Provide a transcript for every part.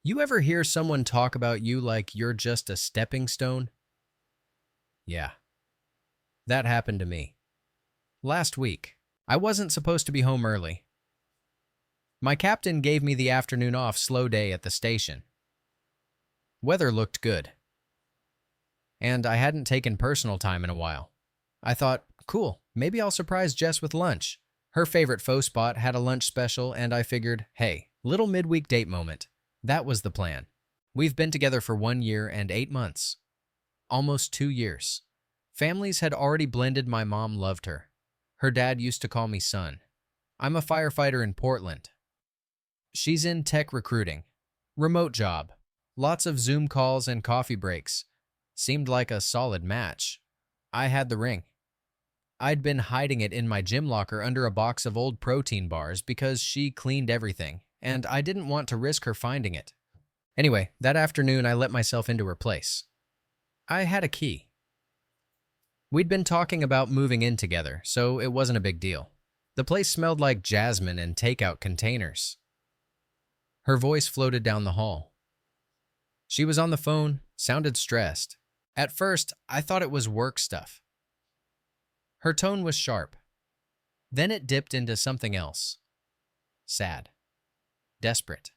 You ever hear someone talk about you like you're just a stepping stone? Yeah, that happened to me. Last week, I wasn't supposed to be home early. My captain gave me the afternoon off slow day at the station. Weather looked good, and I hadn't taken personal time in a while. I thought, cool, maybe I'll surprise Jess with lunch. Her favorite faux spot had a lunch special, and I figured, hey, little midweek date moment. That was the plan. We've been together for 1 year and 8 months. Almost 2 years. Families had already blended. My mom loved her. Her dad used to call me son. I'm a firefighter in Portland. She's in tech recruiting. Remote job. Lots of Zoom calls and coffee breaks. Seemed like a solid match. I had the ring. I'd been hiding it in my gym locker under a box of old protein bars because she cleaned everything, and I didn't want to risk her finding it. Anyway, that afternoon I let myself into her place. I had a key. We'd been talking about moving in together, so it wasn't a big deal. The place smelled like jasmine and takeout containers. Her voice floated down the hall. She was on the phone, sounded stressed. At first, I thought it was work stuff. Her tone was sharp. Then it dipped into something else. Sad. Desperate.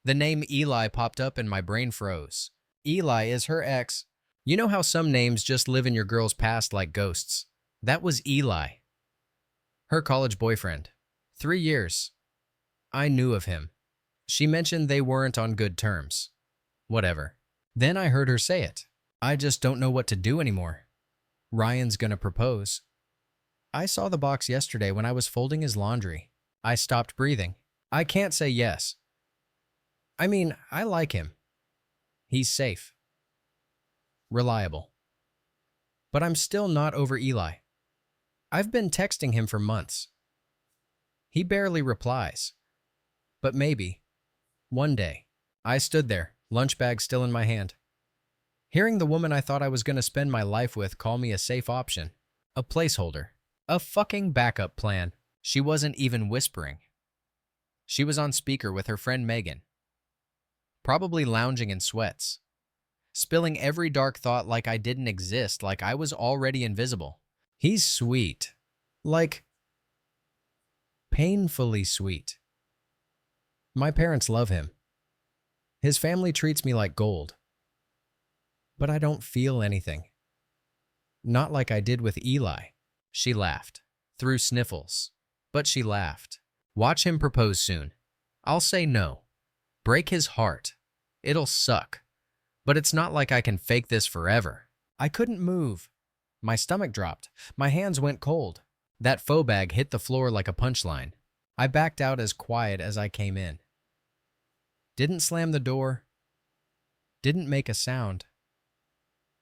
The name Eli popped up and my brain froze. Eli is her ex. You know how some names just live in your girl's past like ghosts? That was Eli. Her college boyfriend. 3 years. I knew of him. She mentioned they weren't on good terms. Whatever. Then I heard her say it. I just don't know what to do anymore. Ryan's gonna propose. I saw the box yesterday when I was folding his laundry. I stopped breathing. I can't say yes. I mean, I like him. He's safe. Reliable. But I'm still not over Eli. I've been texting him for months. He barely replies. But maybe, one day, I stood there, lunch bag still in my hand. Hearing the woman I thought I was going to spend my life with call me a safe option. A placeholder. A fucking backup plan. She wasn't even whispering. She was on speaker with her friend Megan. Probably lounging in sweats. Spilling every dark thought like I didn't exist, like I was already invisible. He's sweet. Like, painfully sweet. My parents love him. His family treats me like gold. But I don't feel anything. Not like I did with Eli. She laughed. Through sniffles. But she laughed. Watch him propose soon. I'll say no. Break his heart. It'll suck. But it's not like I can fake this forever. I couldn't move. My stomach dropped. My hands went cold. That faux bag hit the floor like a punchline. I backed out as quiet as I came in. Didn't slam the door. Didn't make a sound.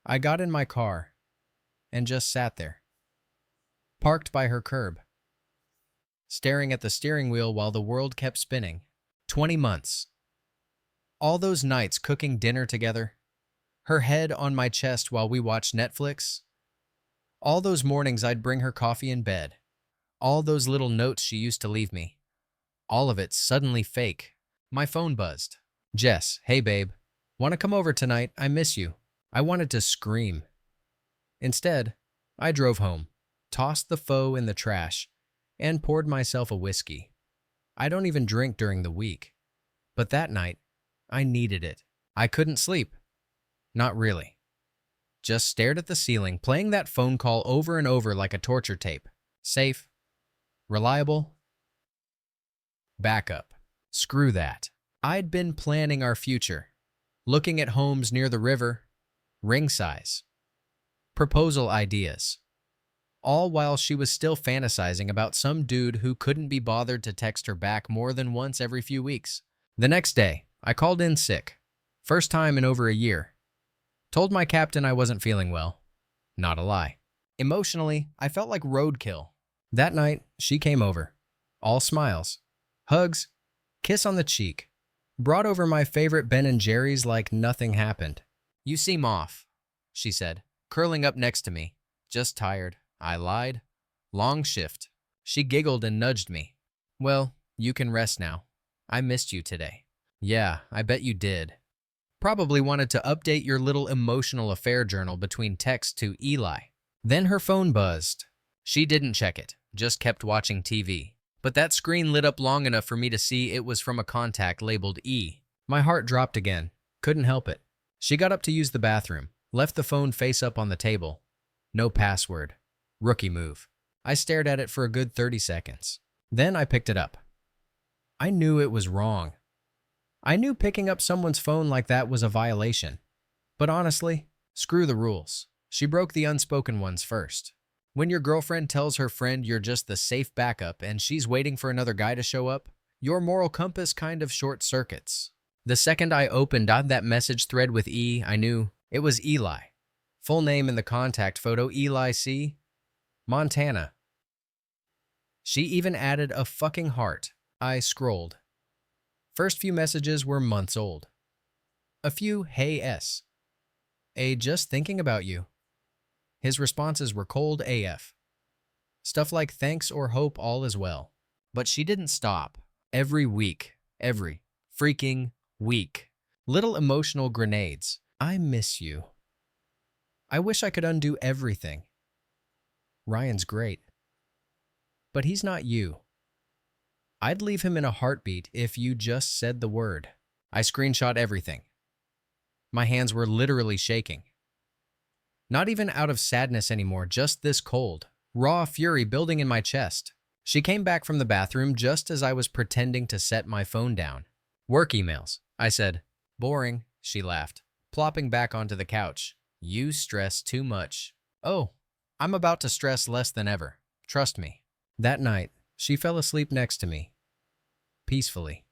I got in my car and just sat there, parked by her curb, staring at the steering wheel while the world kept spinning. 20 months. All those nights cooking dinner together, her head on my chest while we watched Netflix. All those mornings I'd bring her coffee in bed. All those little notes she used to leave me. All of it suddenly fake. My phone buzzed. Jess, hey babe. Want to come over tonight? I miss you. I wanted to scream. Instead, I drove home, tossed the faux in the trash, and poured myself a whiskey. I don't even drink during the week. But that night, I needed it. I couldn't sleep. Not really. Just stared at the ceiling, playing that phone call over and over like a torture tape. Safe. Reliable. Backup. Screw that. I'd been planning our future. Looking at homes near the river. Ring size. Proposal ideas. All while she was still fantasizing about some dude who couldn't be bothered to text her back more than once every few weeks. The next day, I called in sick. First time in over a year. Told my captain I wasn't feeling well. Not a lie. Emotionally, I felt like roadkill. That night, she came over. All smiles. Hugs. Kiss on the cheek. Brought over my favorite Ben & Jerry's like nothing happened. You seem off, she said, curling up next to me. Just tired. I lied. Long shift. She giggled and nudged me. Well, you can rest now. I missed you today. Yeah, I bet you did. Probably wanted to update your little emotional affair journal between texts to Eli. Then her phone buzzed. She didn't check it, just kept watching TV. But that screen lit up long enough for me to see it was from a contact labeled E. My heart dropped again. Couldn't help it. She got up to use the bathroom, left the phone face up on the table. No password. Rookie move. I stared at it for a good 30 seconds. Then I picked it up. I knew it was wrong. I knew picking up someone's phone like that was a violation. But honestly, screw the rules. She broke the unspoken ones first. When your girlfriend tells her friend you're just the safe backup and she's waiting for another guy to show up, your moral compass kind of short circuits. The second I opened that message thread with E, I knew it was Eli. Full name in the contact photo, Eli C. Montana. She even added a fucking heart. I scrolled. First few messages were months old. A few hey s. A just thinking about you. His responses were cold AF. Stuff like thanks or hope all is well. But she didn't stop. Every week. Every freaking week. Little emotional grenades. I miss you. I wish I could undo everything. Ryan's great. But he's not you. I'd leave him in a heartbeat if you just said the word. I screenshot everything. My hands were literally shaking. Not even out of sadness anymore, just this cold, raw fury building in my chest. She came back from the bathroom just as I was pretending to set my phone down. Work emails. I said. Boring, she laughed, plopping back onto the couch. You stress too much. Oh, I'm about to stress less than ever. Trust me. That night, she fell asleep next to me. Peacefully.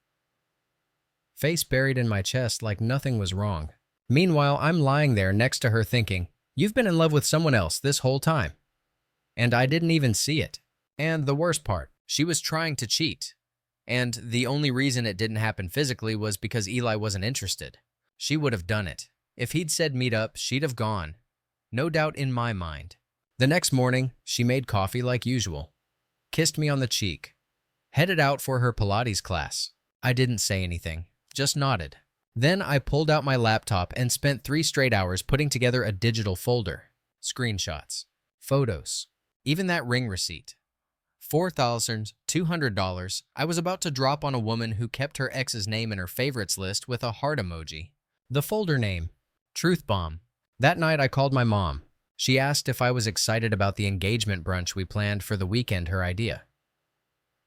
Face buried in my chest like nothing was wrong. Meanwhile, I'm lying there next to her thinking, you've been in love with someone else this whole time. And I didn't even see it. And the worst part, she was trying to cheat. And the only reason it didn't happen physically was because Eli wasn't interested. She would have done it. If he'd said meet up, she'd have gone. No doubt in my mind. The next morning, she made coffee like usual. Kissed me on the cheek. Headed out for her Pilates class. I didn't say anything, just nodded. Then I pulled out my laptop and spent 3 straight hours putting together a digital folder. Screenshots. Photos. Even that ring receipt. $4,200 I was about to drop on a woman who kept her ex's name in her favorites list with a heart emoji. The folder name. Truth Bomb. That night I called my mom. She asked if I was excited about the engagement brunch we planned for the weekend, her idea.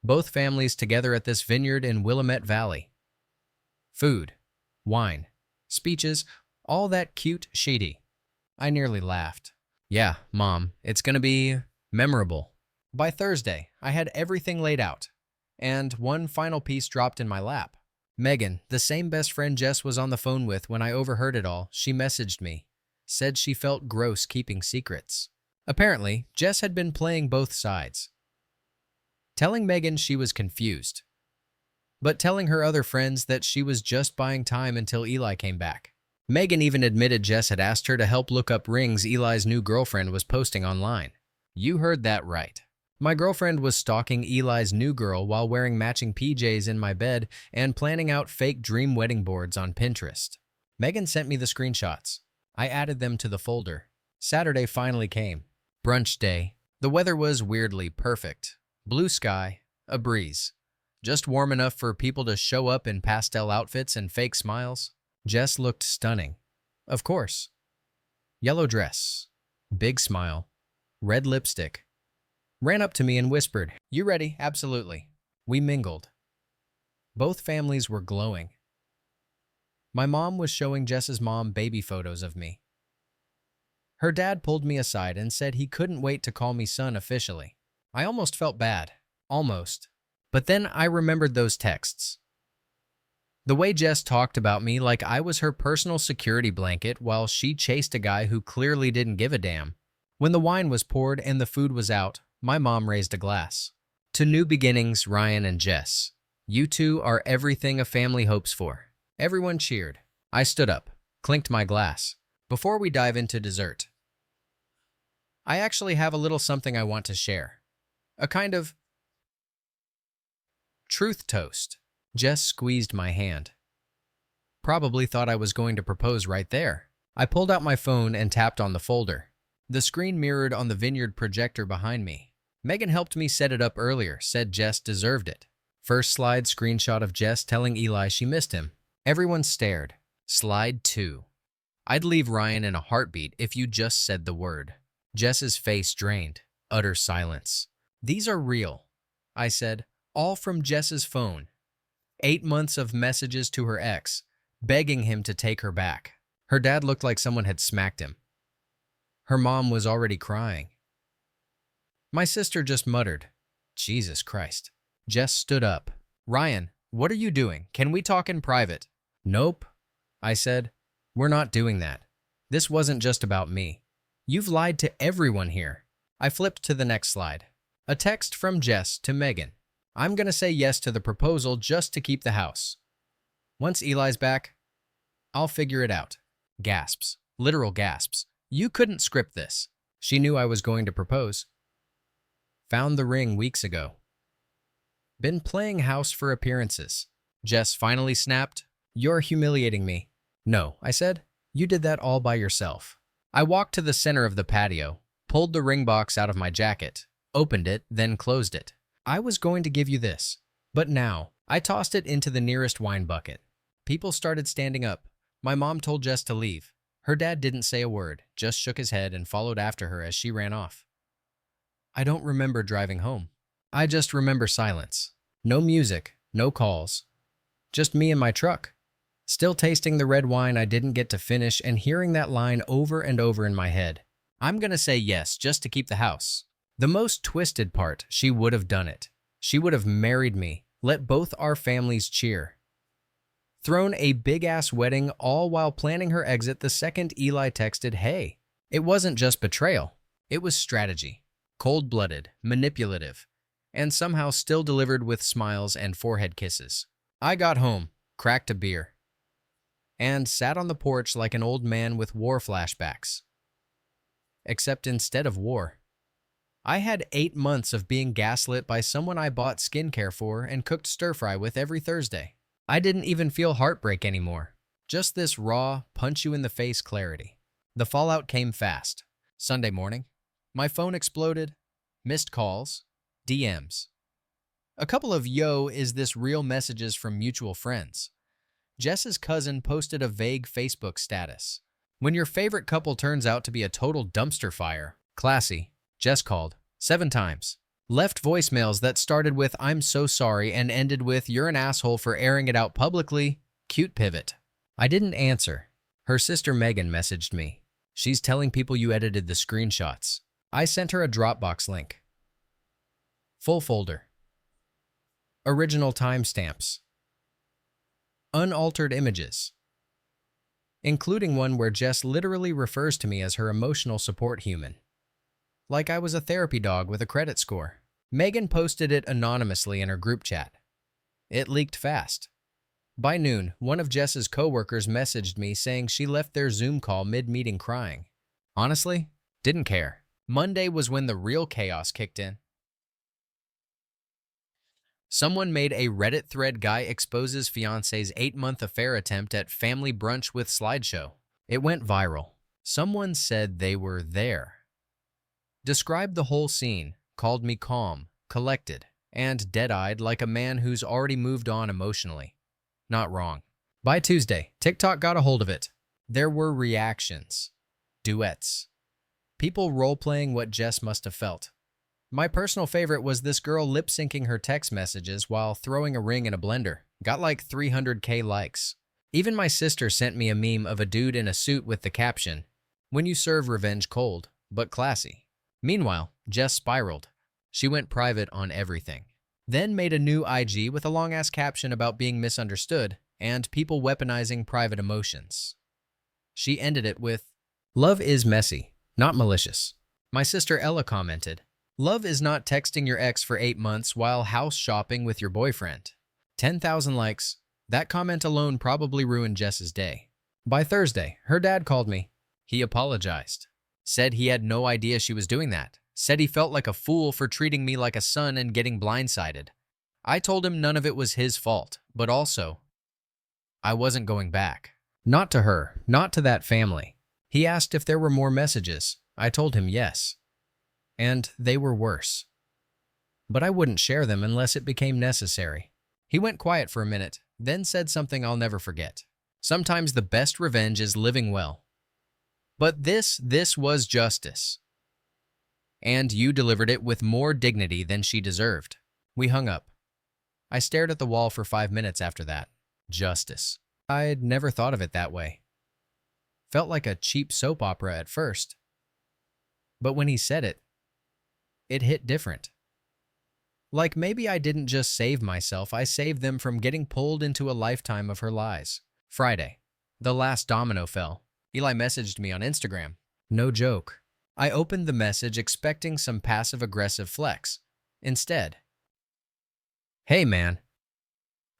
Both families together at this vineyard in Willamette Valley. Food, wine, speeches, all that cute shady. I nearly laughed. Yeah, Mom, it's gonna be memorable. By Thursday, I had everything laid out, and one final piece dropped in my lap. Megan, the same best friend Jess was on the phone with when I overheard it all, she messaged me. Said she felt gross keeping secrets. Apparently, Jess had been playing both sides. Telling Megan she was confused, but telling her other friends that she was just buying time until Eli came back. Megan even admitted Jess had asked her to help look up rings Eli's new girlfriend was posting online. You heard that right. My girlfriend was stalking Eli's new girl while wearing matching PJs in my bed and planning out fake dream wedding boards on Pinterest. Megan sent me the screenshots. I added them to the folder. Saturday finally came. Brunch day. The weather was weirdly perfect. Blue sky, a breeze. Just warm enough for people to show up in pastel outfits and fake smiles. Jess looked stunning. Of course. Yellow dress. Big smile. Red lipstick. Ran up to me and whispered, "You ready?" "Absolutely." We mingled. Both families were glowing. My mom was showing Jess's mom baby photos of me. Her dad pulled me aside and said he couldn't wait to call me son officially. I almost felt bad. Almost. But then I remembered those texts. The way Jess talked about me like I was her personal security blanket while she chased a guy who clearly didn't give a damn. When the wine was poured and the food was out, my mom raised a glass. To new beginnings, Ryan and Jess. You two are everything a family hopes for. Everyone cheered. I stood up, clinked my glass. Before we dive into dessert, I actually have a little something I want to share. A kind of truth toast. Jess squeezed my hand. Probably thought I was going to propose right there. I pulled out my phone and tapped on the folder. The screen mirrored on the vineyard projector behind me. Megan helped me set it up earlier, said Jess deserved it. First slide, screenshot of Jess telling Eli she missed him. Everyone stared. Slide 2. I'd leave Ryan in a heartbeat if you just said the word. Jess's face drained. Utter silence. These are real, I said, all from Jess's phone. 8 months of messages to her ex, begging him to take her back. Her dad looked like someone had smacked him. Her mom was already crying. My sister just muttered, Jesus Christ. Jess stood up. Ryan, what are you doing? Can we talk in private? Nope, I said. We're not doing that. This wasn't just about me. You've lied to everyone here. I flipped to the next slide. A text from Jess to Megan. I'm gonna say yes to the proposal just to keep the house. Once Eli's back, I'll figure it out. Gasps. Literal gasps. You couldn't script this. She knew I was going to propose. Found the ring weeks ago. Been playing house for appearances. Jess finally snapped. You're humiliating me. No, I said. You did that all by yourself. I walked to the center of the patio, pulled the ring box out of my jacket, opened it, then closed it. I was going to give you this, but now I tossed it into the nearest wine bucket. People started standing up. My mom told Jess to leave. Her dad didn't say a word, just shook his head and followed after her as she ran off. I don't remember driving home. I just remember silence. No music, no calls. Just me and my truck. Still tasting the red wine I didn't get to finish and hearing that line over and over in my head. I'm gonna say yes just to keep the house. The most twisted part, she would have done it. She would have married me, let both our families cheer. Thrown a big-ass wedding all while planning her exit the second Eli texted, hey. It wasn't just betrayal. It was strategy. Cold-blooded, manipulative, and somehow still delivered with smiles and forehead kisses. I got home, cracked a beer, and sat on the porch like an old man with war flashbacks. Except instead of war, I had 8 months of being gaslit by someone I bought skincare for and cooked stir-fry with every Thursday. I didn't even feel heartbreak anymore. Just this raw, punch-you-in-the-face clarity. The fallout came fast. Sunday morning, my phone exploded. Missed calls, DMs. A couple of yo, is this real messages from mutual friends. Jess's cousin posted a vague Facebook status. When your favorite couple turns out to be a total dumpster fire. Classy. Jess called 7 times. Left voicemails that started with I'm so sorry and ended with you're an asshole for airing it out publicly. Cute pivot. I didn't answer. Her sister Megan messaged me. She's telling people you edited the screenshots. I sent her a Dropbox link. Full folder. Original timestamps. Unaltered images. Including one where Jess literally refers to me as her emotional support human. Like I was a therapy dog with a credit score. Megan posted it anonymously in her group chat. It leaked fast. By noon, one of Jess's coworkers messaged me saying she left their Zoom call mid-meeting crying. Honestly, didn't care. Monday was when the real chaos kicked in. Someone made a Reddit thread guy exposes fiance's 8-month affair attempt at family brunch with slideshow. It went viral. Someone said they were there. Described the whole scene, called me calm, collected, and dead-eyed like a man who's already moved on emotionally. Not wrong. By Tuesday, TikTok got a hold of it. There were reactions. Duets. People role-playing what Jess must have felt. My personal favorite was this girl lip-syncing her text messages while throwing a ring in a blender. Got like 300K likes. Even my sister sent me a meme of a dude in a suit with the caption, "When you serve revenge cold, but classy." Meanwhile, Jess spiraled. She went private on everything. Then made a new IG with a long-ass caption about being misunderstood and people weaponizing private emotions. She ended it with, "Love is messy, not malicious." My sister Ella commented, "Love is not texting your ex for 8 months while house shopping with your boyfriend." 10,000 likes. That comment alone probably ruined Jess's day. By Thursday, her dad called me. He apologized. Said he had no idea she was doing that. Said he felt like a fool for treating me like a son and getting blindsided. I told him none of it was his fault, but also, I wasn't going back. Not to her, not to that family. He asked if there were more messages. I told him yes. And they were worse. But I wouldn't share them unless it became necessary. He went quiet for a minute, then said something I'll never forget. Sometimes the best revenge is living well. But this was justice. And you delivered it with more dignity than she deserved. We hung up. I stared at the wall for 5 minutes after that. Justice. I'd never thought of it that way. Felt like a cheap soap opera at first. But when he said it, it hit different. Like maybe I didn't just save myself, I saved them from getting pulled into a lifetime of her lies. Friday. The last domino fell. Eli messaged me on Instagram. No joke. I opened the message expecting some passive-aggressive flex. Instead, "Hey man,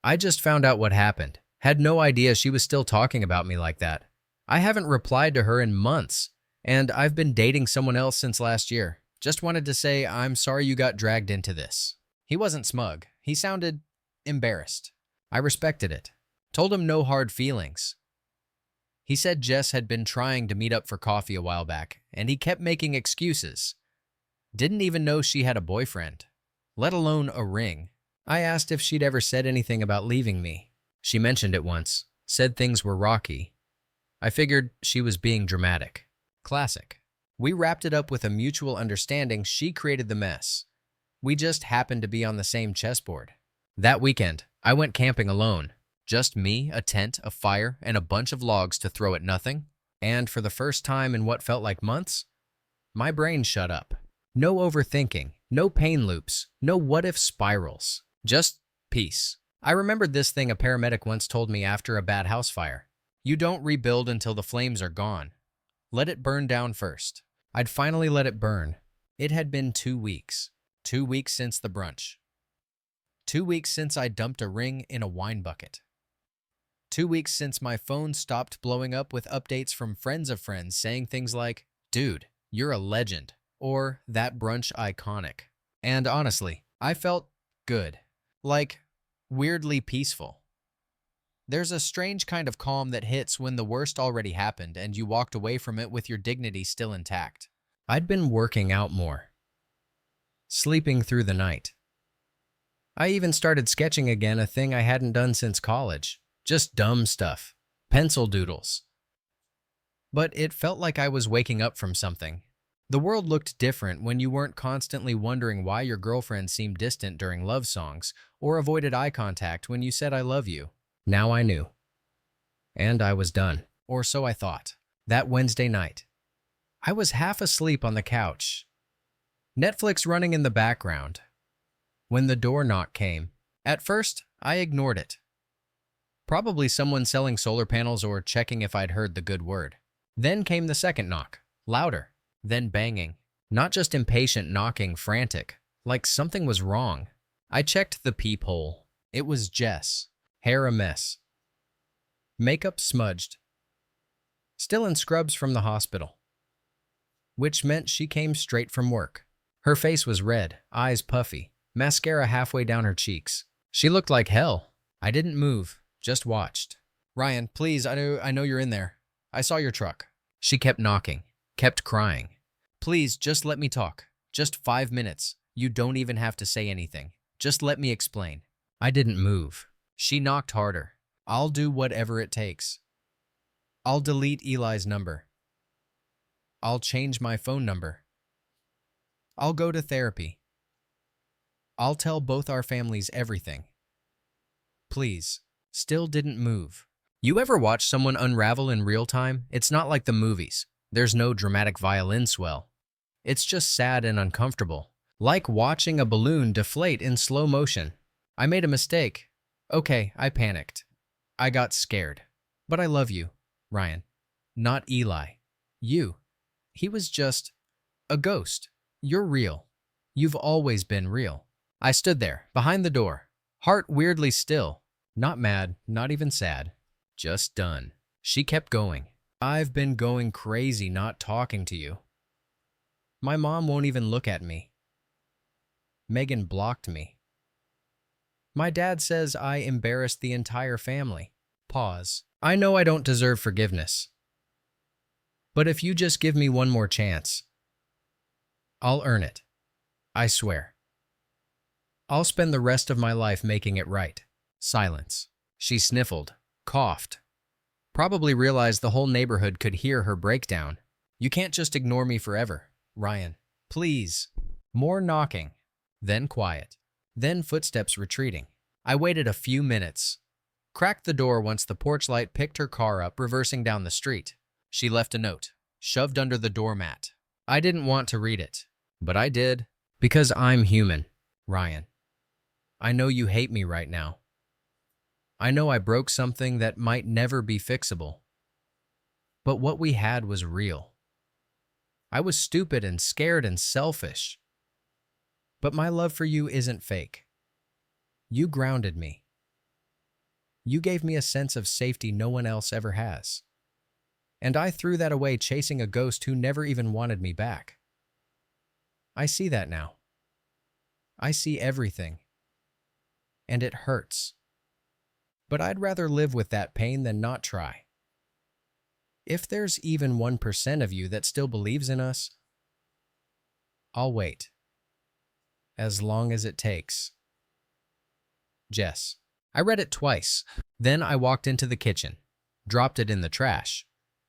I just found out what happened. Had no idea she was still talking about me like that. I haven't replied to her in months, and I've been dating someone else since last year. Just wanted to say I'm sorry you got dragged into this." He wasn't smug. He sounded embarrassed. I respected it. Told him no hard feelings. He said Jess had been trying to meet up for coffee a while back, and he kept making excuses. Didn't even know she had a boyfriend, let alone a ring. I asked if she'd ever said anything about leaving me. She mentioned it once, said things were rocky. I figured she was being dramatic. Classic. We wrapped it up with a mutual understanding she created the mess. We just happened to be on the same chessboard. That weekend, I went camping alone. Just me, a tent, a fire, and a bunch of logs to throw at nothing. And for the first time in what felt like months, my brain shut up. No overthinking, no pain loops, no what-if spirals. Just peace. I remembered this thing a paramedic once told me after a bad house fire. You don't rebuild until the flames are gone. Let it burn down first. I'd finally let it burn. It had been 2 weeks. 2 weeks since the brunch. 2 weeks since I dumped a ring in a wine bucket. 2 weeks since my phone stopped blowing up with updates from friends of friends saying things like, "Dude, you're a legend," or "That brunch iconic." And honestly, I felt good. Like, weirdly peaceful. There's a strange kind of calm that hits when the worst already happened and you walked away from it with your dignity still intact. I'd been working out more. Sleeping through the night. I even started sketching again, a thing I hadn't done since college. Just dumb stuff. Pencil doodles. But it felt like I was waking up from something. The world looked different when you weren't constantly wondering why your girlfriend seemed distant during love songs or avoided eye contact when you said "I love you." Now I knew. And I was done. Or so I thought. That Wednesday night, I was half asleep on the couch, Netflix running in the background, when the door knock came. At first, I ignored it. Probably someone selling solar panels or checking if I'd heard the good word. Then came the second knock, louder, then banging. Not just impatient knocking, frantic, like something was wrong. I checked the peephole. It was Jess. Hair a mess. Makeup smudged. Still in scrubs from the hospital. Which meant she came straight from work. Her face was red, eyes puffy, mascara halfway down her cheeks. She looked like hell. I didn't move, just watched. "Ryan, please, I know you're in there. I saw your truck." She kept knocking, kept crying. "Please, just let me talk. Just 5 minutes. You don't even have to say anything. Just let me explain." I didn't move. She knocked harder. "I'll do whatever it takes. I'll delete Eli's number. I'll change my phone number. I'll go to therapy. I'll tell both our families everything. Please." Still didn't move. You ever watch someone unravel in real time? It's not like the movies. There's no dramatic violin swell. It's just sad and uncomfortable. Like watching a balloon deflate in slow motion. I made a mistake. Okay, I panicked. I got scared. But I love you, Ryan. Not Eli. You. He was just a ghost. You're real. You've always been real. I stood there, behind the door, heart weirdly still. Not mad, not even sad. Just done. She kept going. "I've been going crazy not talking to you. My mom won't even look at me. Megan blocked me. My dad says I embarrassed the entire family. Pause. I know I don't deserve forgiveness. But if you just give me one more chance, I'll earn it. I swear. I'll spend the rest of my life making it right. Silence. She sniffled, coughed. Probably realized the whole neighborhood could hear her breakdown. You can't just ignore me forever, Ryan. Please. More knocking. Then quiet. Then footsteps retreating. I waited a few minutes. Cracked the door once the porch light picked her car up, reversing down the street. She left a note, shoved under the doormat. I didn't want to read it, but I did. Because I'm human, Ryan. I know you hate me right now. I know I broke something that might never be fixable. But what we had was real. I was stupid and scared and selfish. But my love for you isn't fake. You grounded me. You gave me a sense of safety no one else ever has. And I threw that away chasing a ghost who never even wanted me back. I see that now. I see everything. And it hurts. But I'd rather live with that pain than not try. If there's even 1% of you that still believes in us, I'll wait. As long as it takes. Jess. I read it twice. Then I walked into the kitchen, dropped it in the trash,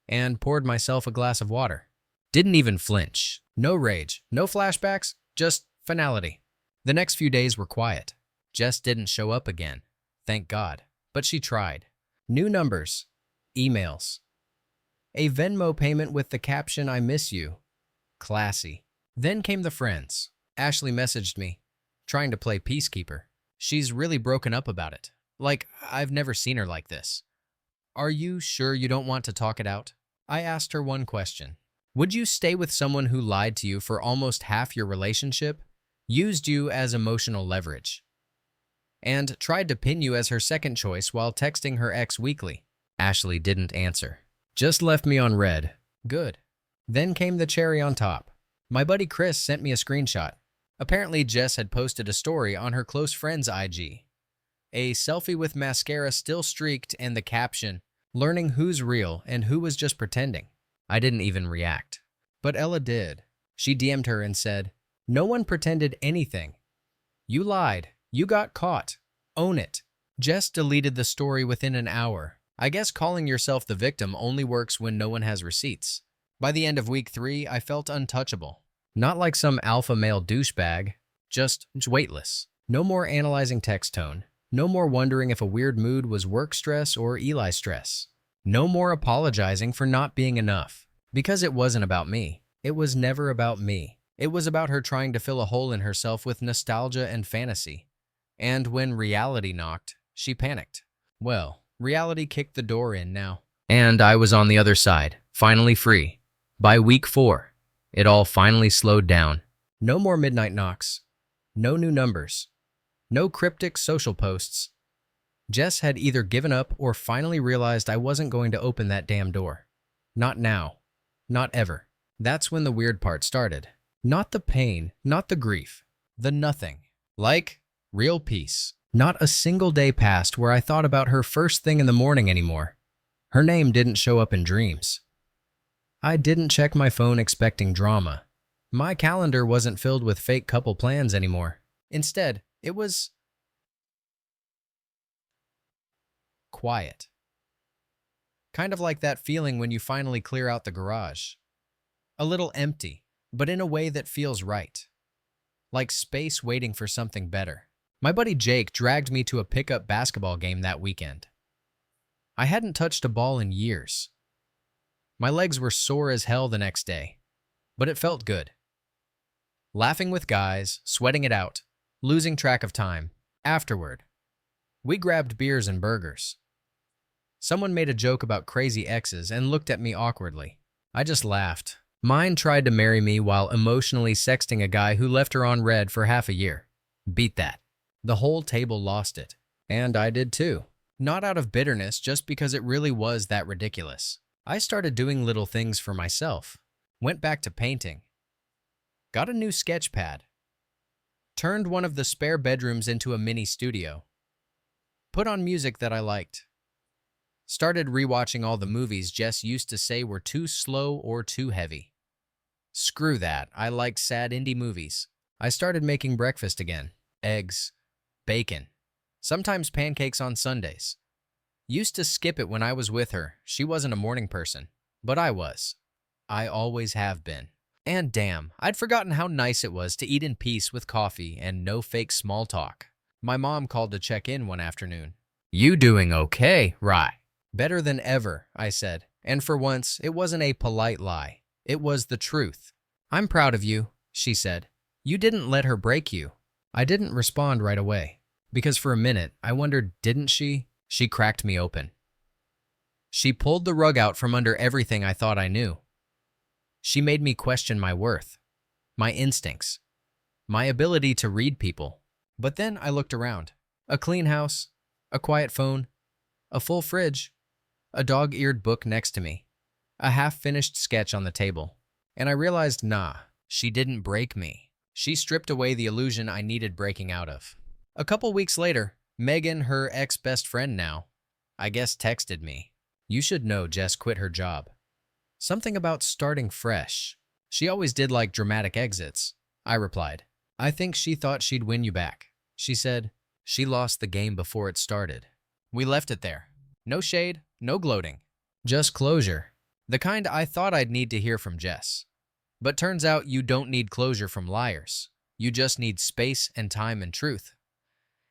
and poured myself a glass of water. Didn't even flinch. No rage, no flashbacks, just finality. The next few days were quiet. Jess didn't show up again, thank God, but she tried. New numbers, emails, a Venmo payment with the caption, "I miss you." Classy. Then came the friends. Ashley messaged me, trying to play peacekeeper. She's really broken up about it. Like, I've never seen her like this. Are you sure you don't want to talk it out? I asked her one question. Would you stay with someone who lied to you for almost half your relationship, used you as emotional leverage, and tried to pin you as her second choice while texting her ex weekly? Ashley didn't answer. Just left me on red. Good. Then came the cherry on top. My buddy Chris sent me a screenshot. Apparently Jess had posted a story on her close friend's IG. A selfie with mascara still streaked and the caption, "Learning who's real and who was just pretending." I didn't even react. But Ella did. She DM'd her and said, "No one pretended anything. You lied. You got caught. Own it." Jess deleted the story within an hour. I guess calling yourself the victim only works when no one has receipts. By the end of week 3, I felt untouchable. Not like some alpha male douchebag, just weightless. No more analyzing text tone. No more wondering if a weird mood was work stress or Eli stress. No more apologizing for not being enough. Because it wasn't about me. It was never about me. It was about her trying to fill a hole in herself with nostalgia and fantasy. And when reality knocked, she panicked. Well, reality kicked the door in now. And I was on the other side, finally free. By week 4, it all finally slowed down. No more midnight knocks. No new numbers. No cryptic social posts. Jess had either given up or finally realized I wasn't going to open that damn door. Not now. Not ever. That's when the weird part started. Not the pain, not the grief. The nothing. Like real peace. Not a single day passed where I thought about her first thing in the morning anymore. Her name didn't show up in dreams. I didn't check my phone expecting drama. My calendar wasn't filled with fake couple plans anymore. Instead, it was quiet. Kind of like that feeling when you finally clear out the garage. A little empty, but in a way that feels right. Like space waiting for something better. My buddy Jake dragged me to a pickup basketball game that weekend. I hadn't touched a ball in years. My legs were sore as hell the next day, but it felt good. Laughing with guys, sweating it out, losing track of time. Afterward, we grabbed beers and burgers. Someone made a joke about crazy exes and looked at me awkwardly. I just laughed. Mine tried to marry me while emotionally sexting a guy who left her on red for half a year. Beat that. The whole table lost it. And I did too. Not out of bitterness, just because it really was that ridiculous. I started doing little things for myself. Went back to painting. Got a new sketch pad. Turned one of the spare bedrooms into a mini studio. Put on music that I liked. Started rewatching all the movies Jess used to say were too slow or too heavy. Screw that, I liked sad indie movies. I started making breakfast again. Eggs, bacon, sometimes pancakes on Sundays. Used to skip it when I was with her. She wasn't a morning person, but I was. I always have been. And damn, I'd forgotten how nice it was to eat in peace with coffee and no fake small talk. My mom called to check in one afternoon. "You doing okay, Rye?" "Better than ever," I said. And for once, it wasn't a polite lie. It was the truth. "I'm proud of you," she said. "You didn't let her break you." I didn't respond right away, because for a minute, I wondered, didn't she? She cracked me open. She pulled the rug out from under everything I thought I knew. She made me question my worth, my instincts, my ability to read people. But then I looked around. A clean house, a quiet phone, a full fridge, a dog-eared book next to me, a half-finished sketch on the table. And I realized, nah, she didn't break me. She stripped away the illusion I needed breaking out of. A couple weeks later, Megan, her ex-best friend now, I guess texted me. "You should know Jess quit her job." Something about starting fresh. She always did like dramatic exits. I replied, "I think she thought she'd win you back." She said, "She lost the game before it started." We left it there. No shade, no gloating. Just closure. The kind I thought I'd need to hear from Jess. But turns out you don't need closure from liars. You just need space and time and truth.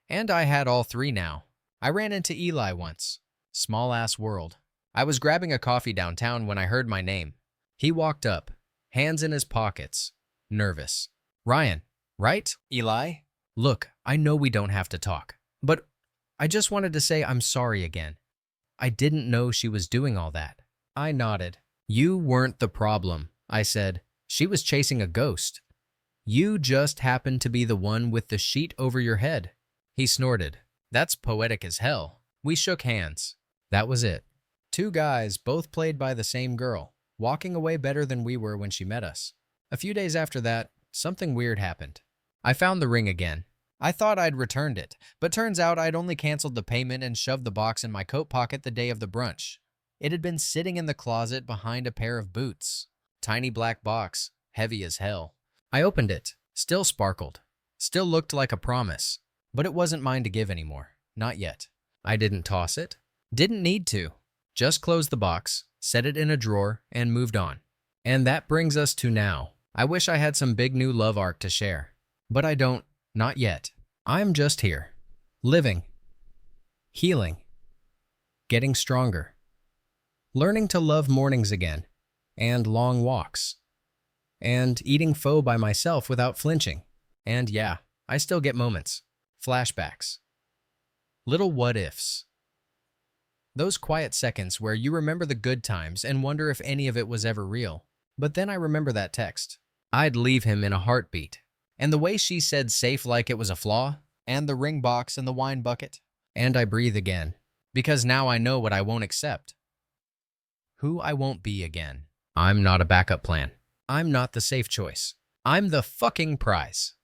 And I had all three now. I ran into Eli once. Small-ass world. I was grabbing a coffee downtown when I heard my name. He walked up, hands in his pockets, nervous. "Ryan, right? Eli? Look, I know we don't have to talk, but I just wanted to say I'm sorry again. I didn't know she was doing all that." I nodded. "You weren't the problem," I said. "She was chasing a ghost. You just happened to be the one with the sheet over your head." He snorted. "That's poetic as hell." We shook hands. That was it. Two guys, both played by the same girl, walking away better than we were when she met us. A few days after that, something weird happened. I found the ring again. I thought I'd returned it, but turns out I'd only canceled the payment and shoved the box in my coat pocket the day of the brunch. It had been sitting in the closet behind a pair of boots. Tiny black box, heavy as hell. I opened it. Still sparkled. Still looked like a promise. But it wasn't mine to give anymore. Not yet. I didn't toss it. Didn't need to. Just closed the box, set it in a drawer, and moved on. And that brings us to now. I wish I had some big new love arc to share. But I don't. Not yet. I'm just here. Living. Healing. Getting stronger. Learning to love mornings again. And long walks. And eating pho by myself without flinching. And yeah, I still get moments. Flashbacks. Little what-ifs. Those quiet seconds where you remember the good times and wonder if any of it was ever real. But then I remember that text. I'd leave him in a heartbeat. And the way she said safe like it was a flaw. And the ring box and the wine bucket. And I breathe again. Because now I know what I won't accept. Who I won't be again. I'm not a backup plan. I'm not the safe choice. I'm the fucking prize.